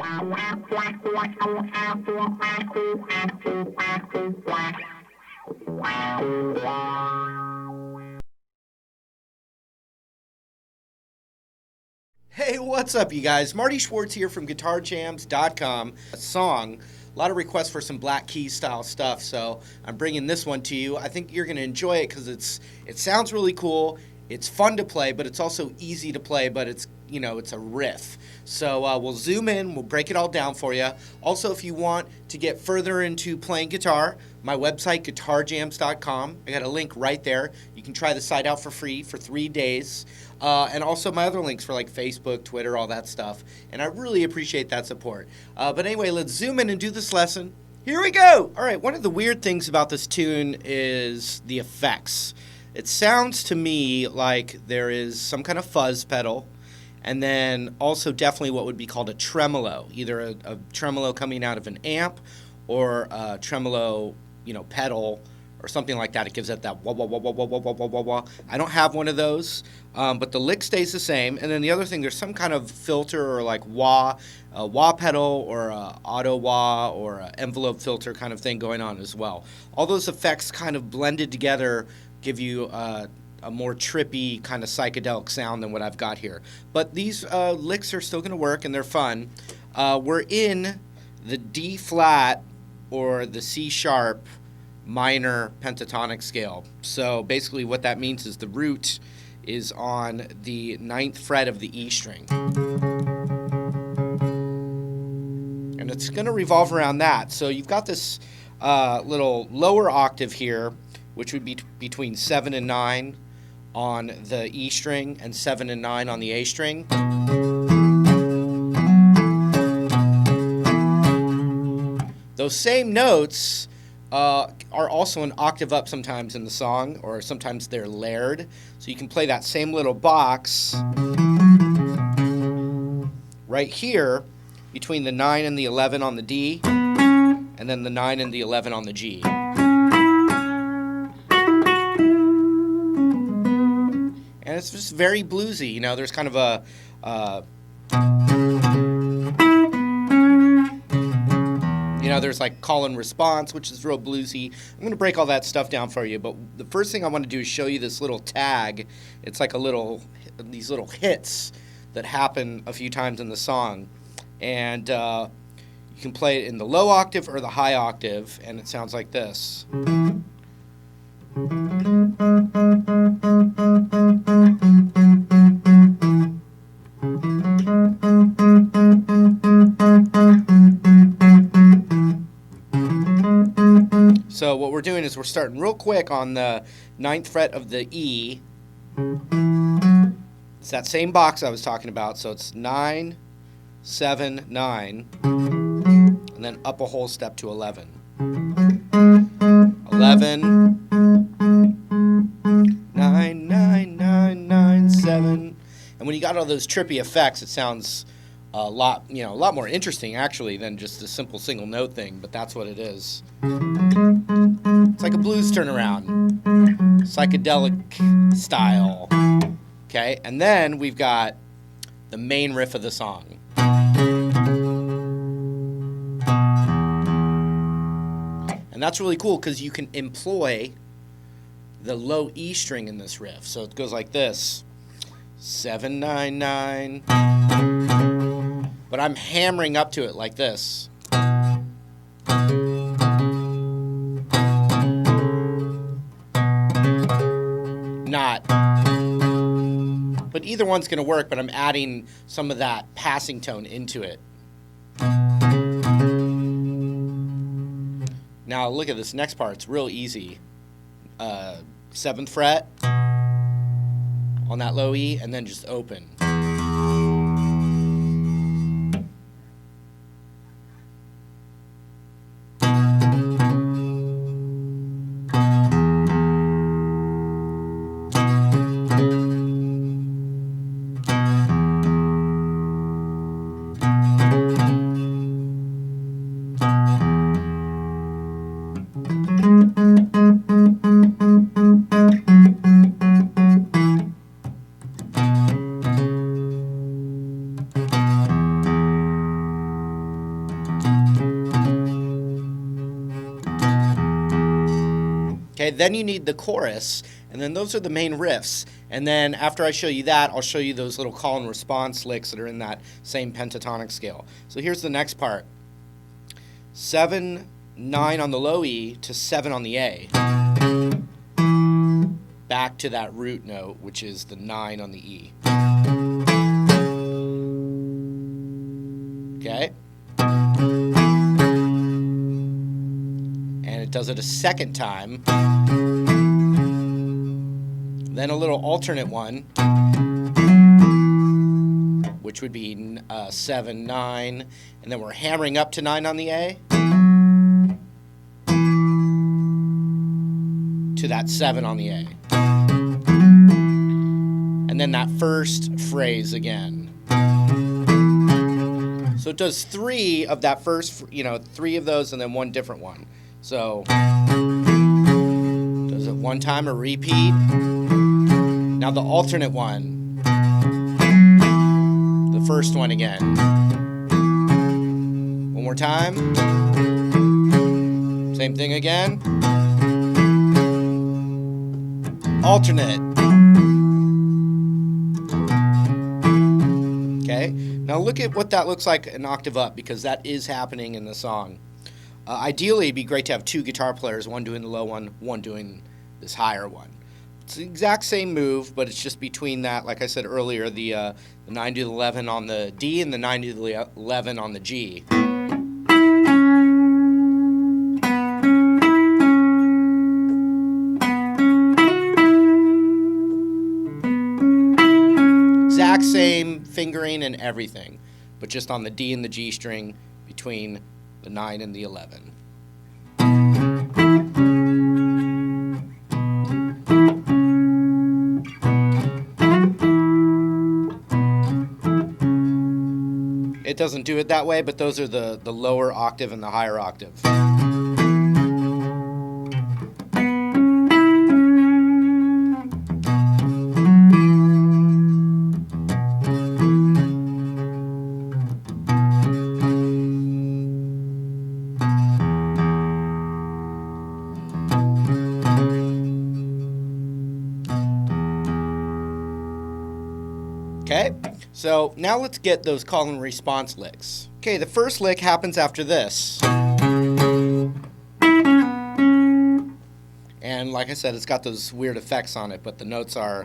Hey, what's up, you guys? Marty Schwartz here from GuitarJams.com. A song, a lot of requests for some Black Keys style stuff, so I'm bringing this one to you. I think you're going to enjoy it because it sounds really cool. It's fun to play, but it's also easy to play, but it's a riff. So we'll zoom in, we'll break it all down for you. Also, if you want to get further into playing guitar, my website, GuitarJams.com. I got a link right there. You can try the site out for free for 3 days. And also my other links for like Facebook, Twitter, all that stuff. And I really appreciate that support. But anyway, let's zoom in and do this lesson. Here we go! All right, one of the weird things about this tune is the effects. It sounds to me like there is some kind of fuzz pedal, and then also definitely what would be called a tremolo, either a tremolo coming out of an amp or a tremolo, pedal or something like that. It gives it that wah, wah, wah, wah, wah, wah, wah, wah, wah, wah. I don't have one of those, but the lick stays the same. And then the other thing, there's some kind of filter or like wah, a wah pedal or a auto wah or an envelope filter kind of thing going on as well. All those effects kind of blended together give you a more trippy kind of psychedelic sound than what I've got here. But these licks are still going to work and they're fun. We're in the D flat or the C sharp minor pentatonic scale. So basically what that means is the root is on the 9th fret of the E string. And it's going to revolve around that. So you've got this little lower octave here, which would be between 7 and 9 on the E string and 7 and 9 on the A string. Those same notes are also an octave up sometimes in the song, or sometimes they're layered. So you can play that same little box right here between the 9 and the 11 on the D, and then the 9 and the 11 on the G. And it's just very bluesy, there's kind of a there's like call and response, which is real bluesy. I'm going to break all that stuff down for you, but the first thing I want to do is show you this little tag. It's like these little hits that happen a few times in the song. And you can play it in the low octave or the high octave, and it sounds like this. So what we're doing is we're starting real quick on the 9th fret of the E. It's that same box I was talking about, so it's 9, 7, 9, and then up a whole step to 11. 11, 9, 9, 9, 9, 7. And when you got all those trippy effects, it sounds a lot more interesting actually than just a simple single note thing, but that's what it is. It's like a blues turnaround, psychedelic style. Okay, and then we've got the main riff of the song. And that's really cool because you can employ the low E string in this riff. So it goes like this: 7, 9, 9. But I'm hammering up to it like this. Not. But either one's going to work, but I'm adding some of that passing tone into it. Now look at this next part. It's real easy. 7th fret on that low E, and then just open. Okay, then you need the chorus, and then those are the main riffs. And then after I show you that, I'll show you those little call and response licks that are in that same pentatonic scale. So here's the next part. 7, 9 on the low E to 7 on the A. Back to that root note, which is the 9 on the E. Okay? And it does it a second time. Then a little alternate one, which would be 7, 9, and then we're hammering up to 9 on the A to that 7 on the A. And then that first phrase again. So it does 3 of that first, 3 of those and then one different one. So does it one time, a repeat. Now the alternate one. The first one again. One more time. Same thing again. Alternate. Okay, now look at what that looks like an octave up, because that is happening in the song. Ideally, it'd be great to have 2 guitar players, one doing the low one doing this higher one. It's the exact same move, but it's just between that, like I said earlier, the 9 to the 11 on the D and the 9 to the 11 on the G. Exact same fingering and everything, but just on the D and the G string between the 9 and the 11. It doesn't do it that way, but those are the lower octave and the higher octave. Okay, so now let's get those call and response licks. Okay, the first lick happens after this. And like I said, it's got those weird effects on it, but the notes are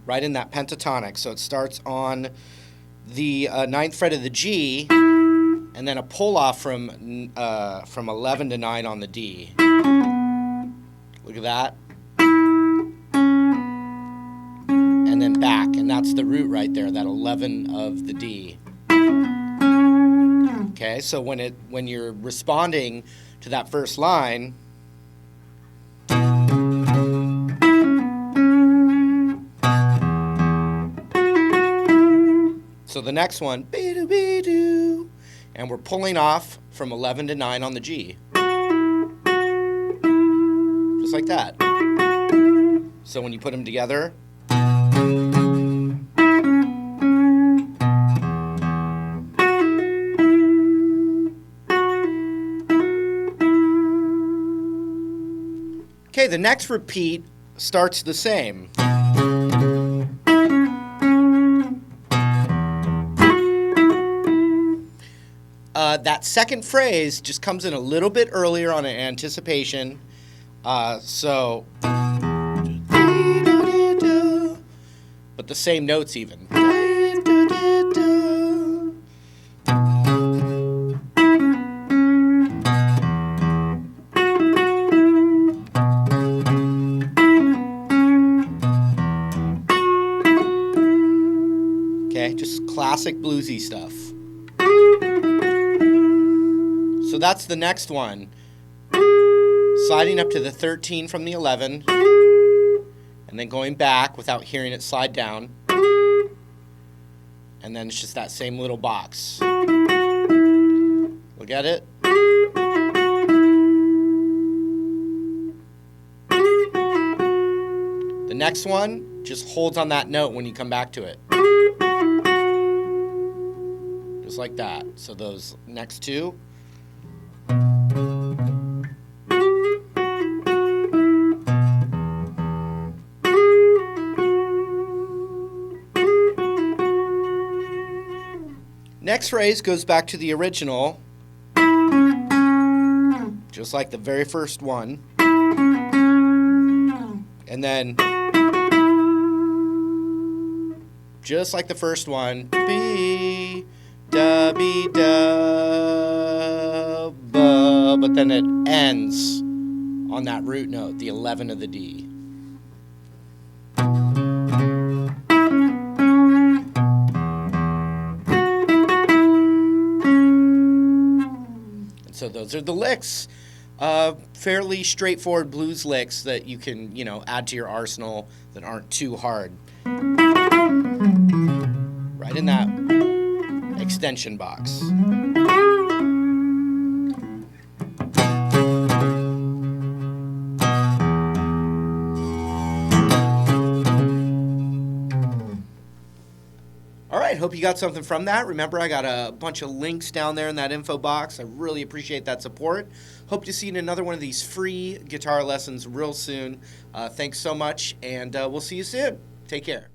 right in that pentatonic. So it starts on the 9th fret of the G, and then a pull off from 11 to 9 on the D. Look at that. And then back, and that's the root right there, that 11 of the D. Okay, so when you're responding to that first line, so the next one, and we're pulling off from 11 to 9 on the G. Just like that. So when you put them together, okay, the next repeat starts the same. That second phrase just comes in a little bit earlier on an anticipation. But the same notes even. Okay, just classic bluesy stuff. So that's the next one. Sliding up to the 13 from the 11, and then going back without hearing it slide down. And then it's just that same little box. Look at it. The next one just holds on that note when you come back to it. Just like that. So those next two. Next phrase goes back to the original, just like the very first one. And then, just like the first one, B, da, B, da, ba, but then it ends on that root note, the 11 of the D. And so those are the licks. Fairly straightforward blues licks that you can, add to your arsenal that aren't too hard. Right in that extension box. All right, hope you got something from that. Remember, I got a bunch of links down there in that info box. I really appreciate that support. Hope to see you in another one of these free guitar lessons real soon. Thanks so much, and we'll see you soon. Take care.